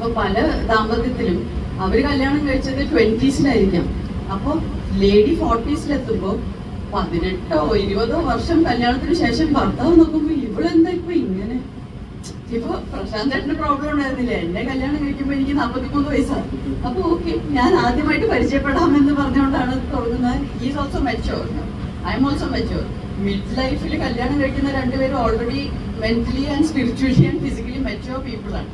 ഇപ്പൊ പല ദാമ്പത്യത്തിലും അവര് കല്യാണം കഴിച്ചത് 20s അപ്പൊ ലേഡി 40s 18-20 വർഷം കല്യാണത്തിന് ശേഷം ഭർത്താവ് നോക്കുമ്പോ ഇവളെന്താ ഇപ്പൊ ഇങ്ങനെ. ഇപ്പൊ പ്രശാന്തേട്ടന് പ്രോബ്ലം ഉണ്ടായിരുന്നില്ല, എന്നെ കല്യാണം കഴിക്കുമ്പോ എനിക്ക് 43 വയസ്സാണ്. അപ്പൊ ഓക്കെ, ഞാൻ ആദ്യമായിട്ട് പരിചയപ്പെടാമെന്ന് പറഞ്ഞുകൊണ്ടാണ് തുടങ്ങുന്നത്. Is also mature, I am also mature. Mid ലൈഫിൽ കല്യാണം കഴിക്കുന്ന രണ്ടുപേരും already mentally and spiritually and physically mature people ആണ്.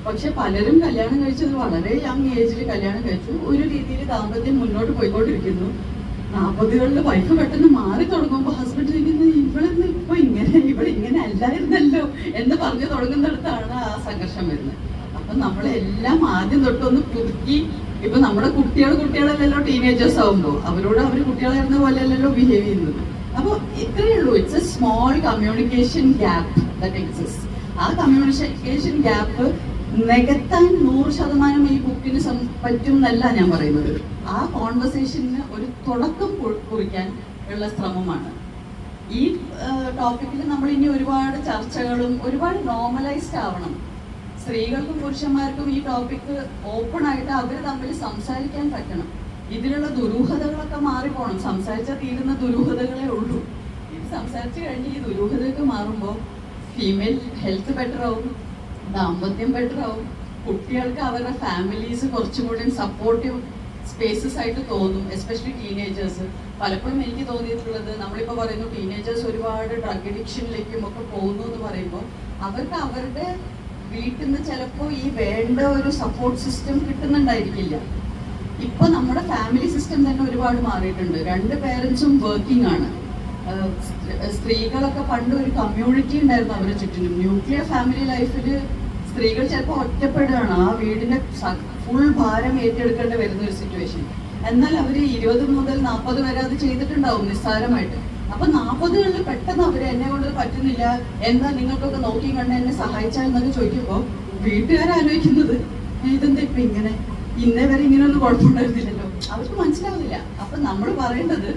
പക്ഷെ പലരും കല്യാണം കഴിച്ചത് വളരെ യങ് ഏജിൽ കല്യാണം കഴിച്ചു. ഒരു രീതിയിൽ ദാമ്പത്യം മുന്നോട്ട് പോയിക്കൊണ്ടിരിക്കുന്നു. 40കളിൽ വൈഫ് പെട്ടെന്ന് മാറി തുടങ്ങുമ്പോൾ ഹസ്ബൻഡ് ചോദിക്കുന്നത് ഇവളെന്ന് ഇപ്പൊ ഇങ്ങനെ അല്ലായിരുന്നല്ലോ എന്ന് പറഞ്ഞു തുടങ്ങുന്നിടത്താണ് ആ സംഘർഷം വരുന്നത്. അപ്പൊ നമ്മളെല്ലാം ആദ്യം തൊട്ടൊന്ന് പുതുക്കി, ഇപ്പൊ നമ്മുടെ കുട്ടികളല്ലല്ലോ ടീനേജേഴ്സ് ആവുമ്പോൾ അവരോട് അവർ കുട്ടികളായിരുന്ന പോലെയല്ലല്ലോ ബിഹേവ് ചെയ്യുന്നത്. അപ്പൊ ഇത്രയേ ഉള്ളൂ. It's A small communication gap that exist. ആ കമ്മ്യൂണിക്കേഷൻ ഗ്യാപ്പ് നികത്താൻ 100% ഈ ബുക്കിന് പറ്റും എന്നല്ല ഞാൻ പറയുന്നത്. ആ കോൺവെർസേഷന് ഒരു തുടക്കം കുറിക്കാൻ ഉള്ള ശ്രമമാണ്. ഈ ടോപ്പിക്കിൽ നമ്മൾ ഇനി ഒരുപാട് ചർച്ചകളും ഒരുപാട് നോർമലൈസ്ഡ് ആവണം. സ്ത്രീകൾക്കും പുരുഷന്മാർക്കും ഈ ടോപ്പിക്ക് ഓപ്പൺ ആയിട്ട് അവർ തമ്മിൽ സംസാരിക്കാൻ പറ്റണം. ഇതിലുള്ള ദുരൂഹതകളൊക്കെ മാറിപ്പോണം. സംസാരിച്ചാൽ തീരുന്ന ദുരൂഹതകളേ ഉള്ളൂ. ഇത് സംസാരിച്ചു കഴിഞ്ഞ് ഈ ദുരൂഹതയൊക്കെ മാറുമ്പോൾ ഫീമെയിൽ ഹെൽത്ത് ബെറ്റർ ആവും, ദാമ്പത്യം ബെറ്റർ ആവും, കുട്ടികൾക്ക് അവരുടെ ഫാമിലീസ് കുറച്ചും കൂടി സപ്പോർട്ടീവ് സ്പേസസ് ആയിട്ട് തോന്നും. Especially teenagers. പലപ്പോഴും എനിക്ക് തോന്നിയിട്ടുള്ളത്, നമ്മളിപ്പോൾ പറയുന്നു ടീനേജേഴ്സ് ഒരുപാട് ഡ്രഗ് അഡിക്ഷനിലേക്കും ഒക്കെ പോകുന്നു എന്ന് പറയുമ്പോൾ അവർക്ക് അവരുടെ വീട്ടിൽ നിന്ന് ചിലപ്പോൾ ഈ വേണ്ട ഒരു സപ്പോർട്ട് സിസ്റ്റം കിട്ടുന്നുണ്ടായിരിക്കില്ല. ഇപ്പൊ നമ്മുടെ ഫാമിലി സിസ്റ്റം തന്നെ ഒരുപാട് മാറിയിട്ടുണ്ട്. 2 പേരൻസും വർക്കിംഗ് ആണ്. സ്ത്രീകളൊക്കെ പണ്ട് ഒരു കമ്മ്യൂണിറ്റി ഉണ്ടായിരുന്നു അവരുടെ ചുറ്റിനും. ന്യൂക്ലിയർ ഫാമിലി ലൈഫിൽ സ്ത്രീകൾ ചിലപ്പോൾ ഒറ്റപ്പെടുകയാണ്. ആ വീടിന്റെ ഫുൾ ഭാരം ഏറ്റെടുക്കേണ്ടി വരുന്ന ഒരു സിറ്റുവേഷൻ. എന്നാൽ അവര് 20 മുതൽ 40 വരെ അത് ചെയ്തിട്ടുണ്ടാവും നിസ്സാരമായിട്ട്. അപ്പൊ 40കളിൽ പെട്ടെന്ന് അവര് എന്നെ കൊണ്ട് പറ്റുന്നില്ല, എന്താ നിങ്ങൾക്കൊക്കെ നോക്കി കണ്ട് എന്നെ സഹായിച്ചാൽ എന്നൊക്കെ ചോദിക്കുമ്പോൾ വീട്ടുകാരാലോചിക്കുന്നത് ഇതെന്താ ഇപ്പൊ ഇങ്ങനെ, ഇന്നേ വരെ ഇങ്ങനെയൊന്നും കുഴപ്പമുണ്ടായിരുന്നില്ലല്ലോ. അവർക്ക് മനസ്സിലാവുന്നില്ല. അപ്പൊ നമ്മൾ പറയേണ്ടത്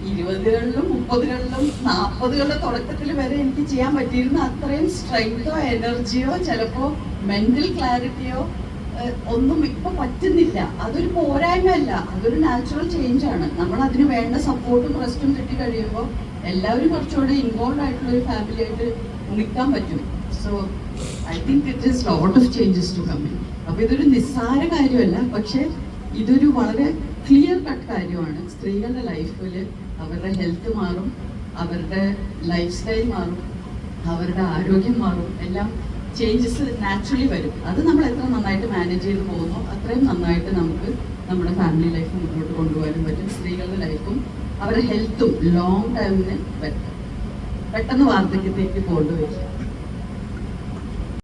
20കളിലും 30കളിലും 40കളുടെ തുടക്കത്തിൽ വരെ എനിക്ക് ചെയ്യാൻ പറ്റിയിരുന്ന അത്രയും സ്ട്രെങ്തോ എനർജിയോ ചിലപ്പോ മെന്റൽ ക്ലാരിറ്റിയോ ഒന്നും ഇപ്പൊ പറ്റുന്നില്ല. അതൊരു പോരായ്മയല്ല, അതൊരു നാച്ചുറൽ ചേഞ്ച് ആണ്. നമ്മൾ അതിന് വേണ്ട സപ്പോർട്ടും റെസ്റ്റും കിട്ടി കഴിയുമ്പോൾ എല്ലാവരും കുറച്ചുകൂടി ഇൻവോൾവ് ആയിട്ടുള്ള ഒരു ഫാമിലി ആയിട്ട് നിൽക്കാൻ പറ്റും. So I think it is lot of changes to come in. അപ്പൊ ഇതൊരു നിസ്സാര കാര്യമല്ല, പക്ഷെ ഇതൊരു വളരെ ക്ലിയർ കട്ട് കാര്യമാണ്. സ്ത്രീകളുടെ ലൈഫിൽ അവരുടെ ഹെൽത്ത് മാറും, അവരുടെ ലൈഫ് സ്റ്റൈൽ മാറും, അവരുടെ ആരോഗ്യം മാറും, എല്ലാം ചേഞ്ചസ് നാച്ചുറലി വരും. അത് നമ്മൾ എത്ര നന്നായിട്ട് മാനേജ് ചെയ്ത് പോകുന്നോ അത്രയും നന്നായിട്ട് നമുക്ക് നമ്മുടെ ഫാമിലി ലൈഫ് മുന്നോട്ട് കൊണ്ടുപോകാനും പറ്റും. സ്ത്രീകളുടെ ലൈഫും അവരുടെ ഹെൽത്തും ലോങ് ടൈമിന് പെട്ടെന്ന് വാർദ്ധക്യത്തേക്ക് കൊണ്ടുവരും.